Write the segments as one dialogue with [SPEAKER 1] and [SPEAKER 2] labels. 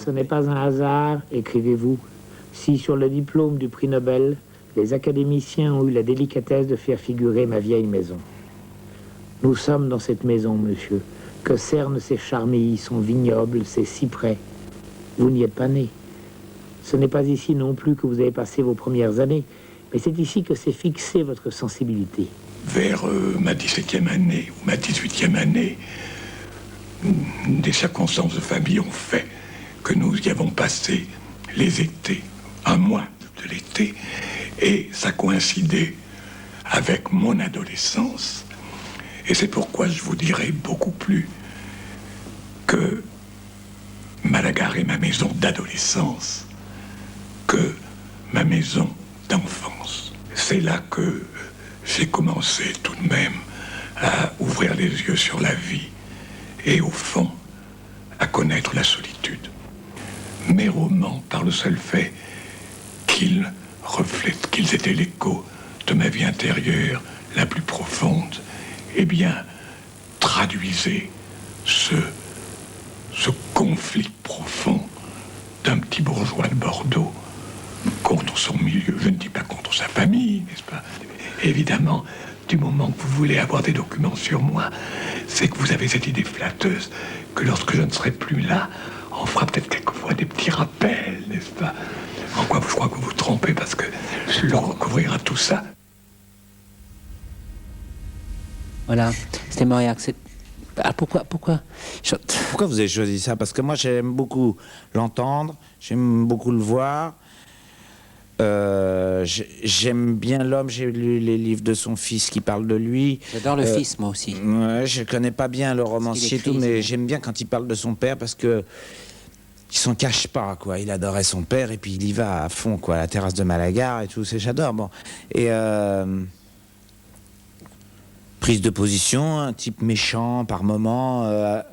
[SPEAKER 1] ce n'est pas un hasard, écrivez-vous, si sur le diplôme du prix Nobel, les académiciens ont eu la délicatesse de faire figurer ma vieille maison. Nous sommes dans cette maison, monsieur, que cernent ses charmilles, son vignoble, ses cyprès. Vous n'y êtes pas né. Ce n'est pas ici non plus que vous avez passé vos premières années, mais c'est ici que s'est fixée votre sensibilité.
[SPEAKER 2] Vers ma 17e année ou ma 18e année, des circonstances de famille ont fait que nous y avons passé les étés, un mois de l'été, et ça coïncidait avec mon adolescence. Et c'est pourquoi je vous dirais beaucoup plus que Malaga est ma maison d'adolescence que ma maison d'enfance. C'est là que j'ai commencé tout de même à ouvrir les yeux sur la vie et au fond à connaître la solitude. Mes romans, par le seul fait qu'ils reflètent, qu'ils étaient l'écho de ma vie intérieure la plus profonde, eh bien, traduisaient ce conflit profond d'un petit bourgeois de Bordeaux contre son milieu. Je ne dis pas contre sa famille, n'est-ce pas? Évidemment, du moment que vous voulez avoir des documents sur moi, c'est que vous avez cette idée flatteuse que lorsque je ne serai plus là, on fera peut-être quelquefois des petits rappels, n'est-ce pas? En quoi je crois que vous vous trompez, parce que l'on recouvrira tout ça.
[SPEAKER 3] Voilà, c'était Mauriac. Ah, pourquoi
[SPEAKER 4] vous avez choisi ça? Parce que moi, j'aime beaucoup l'entendre, j'aime beaucoup le voir. J'aime bien l'homme, j'ai lu les livres de son fils qui parlent de lui.
[SPEAKER 3] J'adore le fils, moi aussi.
[SPEAKER 4] Ouais, je connais pas bien le romancier et tout, mais j'aime bien quand il parle de son père parce que il s'en cache pas, quoi. Il adorait son père et puis il y va à fond, quoi. La terrasse de Malaga et tout, j'adore. Bon. Et prise de position, un type méchant par moment.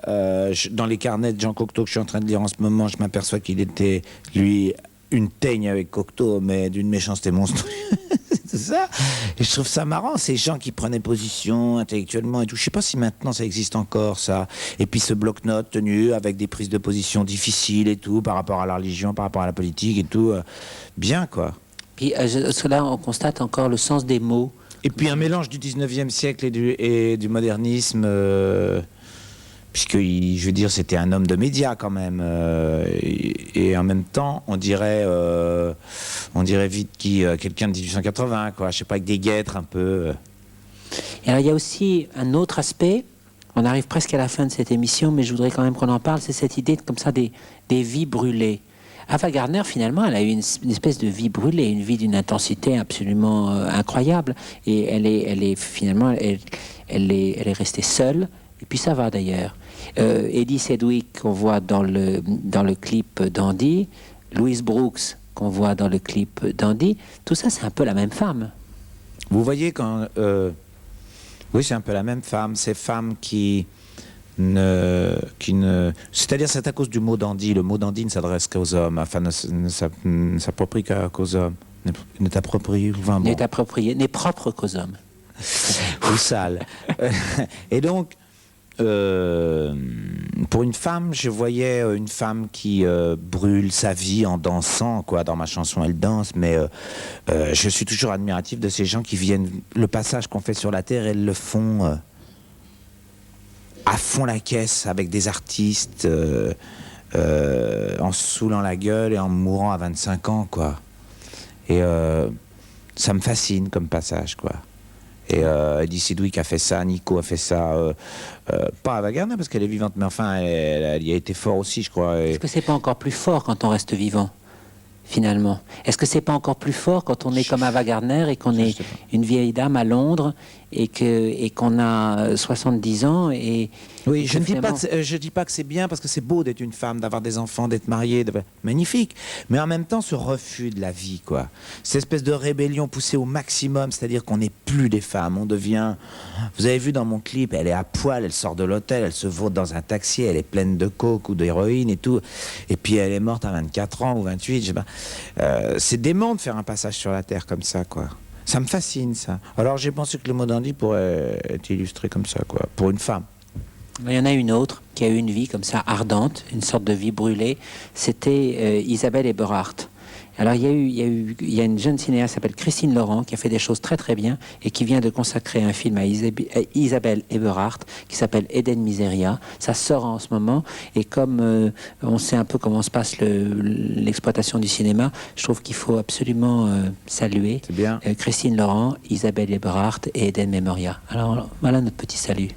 [SPEAKER 4] Dans les carnets de Jean Cocteau que je suis en train de lire en ce moment, je m'aperçois qu'il était, lui, une teigne avec Cocteau, mais d'une méchanceté monstrueuse. C'est ça. Et je trouve ça marrant, ces gens qui prenaient position intellectuellement et tout. Je sais pas si maintenant ça existe encore, ça. Et puis ce bloc-notes tenu avec des prises de position difficiles et tout, par rapport à la religion, par rapport à la politique et tout. Bien, quoi.
[SPEAKER 3] Puis là, on constate encore le sens des mots.
[SPEAKER 4] Et puis un mélange du 19e siècle et du modernisme... puisque, je veux dire, c'était un homme de médias quand même, et en même temps, on dirait vite quelqu'un de 1880, quoi. Je sais pas, avec des guêtres un peu.
[SPEAKER 3] Et alors, il y a aussi un autre aspect. On arrive presque à la fin de cette émission, mais je voudrais quand même qu'on en parle. C'est cette idée comme ça des vies brûlées. Ava Gardner, finalement, elle a eu une espèce de vie brûlée, une vie d'une intensité absolument incroyable, et elle est finalement, elle est restée seule. Et puis ça va d'ailleurs. Eddie Sedgwick qu'on voit dans le clip d'Andy, Louise Brooks qu'on voit dans le clip d'Andy, tout ça c'est un peu la même femme.
[SPEAKER 4] Vous voyez quand... oui, c'est un peu la même femme. Ces femmes qui ne... C'est-à-dire c'est à cause du mot d'Andy. Le mot d'Andy ne s'adresse qu'aux hommes, enfin ne s'approprie qu'aux hommes. N'est approprié, enfin, bon.
[SPEAKER 3] N'est propre qu'aux hommes.
[SPEAKER 4] Ou sale. Et donc... pour une femme, je voyais une femme qui brûle sa vie en dansant, quoi. Dans ma chanson, elle danse, mais je suis toujours admiratif de ces gens qui viennent, le passage qu'on fait sur la Terre, elles le font à fond la caisse avec des artistes, en se saoulant la gueule et en mourant à 25 ans, quoi. Et ça me fascine comme passage, quoi. Et Eddie Sedgwick a fait ça, Nico a fait ça, pas Ava Gardner parce qu'elle est vivante, mais enfin, elle y a été fort aussi, je crois.
[SPEAKER 3] Est-ce que c'est pas encore plus fort quand on reste vivant, finalement? Est-ce que c'est pas encore plus fort quand on est comme Ava Gardner et qu'on est une vieille dame à Londres et qu'on a 70 ans et...
[SPEAKER 4] Oui, je ne dis pas que c'est bien, parce que c'est beau d'être une femme, d'avoir des enfants, d'être mariée, magnifique. Mais en même temps, ce refus de la vie, quoi. Cette espèce de rébellion poussée au maximum, c'est-à-dire qu'on n'est plus des femmes, on devient... Vous avez vu dans mon clip, elle est à poil, elle sort de l'hôtel, elle se vautre dans un taxi, elle est pleine de coke ou d'héroïne et tout. Et puis elle est morte à 24 ans ou 28, je sais pas. C'est dément de faire un passage sur la Terre comme ça, quoi. Ça me fascine, ça. Alors j'ai pensé que le mot d'Andy pourrait être illustré comme ça, quoi, pour une femme.
[SPEAKER 3] Il y en a une autre qui a eu une vie comme ça ardente, une sorte de vie brûlée. C'était Isabelle Eberhardt. Alors il y a une jeune cinéaste qui s'appelle Christine Laurent qui a fait des choses très très bien et qui vient de consacrer un film à Isabelle Eberhardt qui s'appelle Eden Miseria. Ça sort en ce moment et comme on sait un peu comment se passe l'exploitation du cinéma, je trouve qu'il faut absolument saluer
[SPEAKER 4] C'est bien.
[SPEAKER 3] Christine Laurent, Isabelle Eberhardt et Eden Memoria. Alors voilà notre petit salut.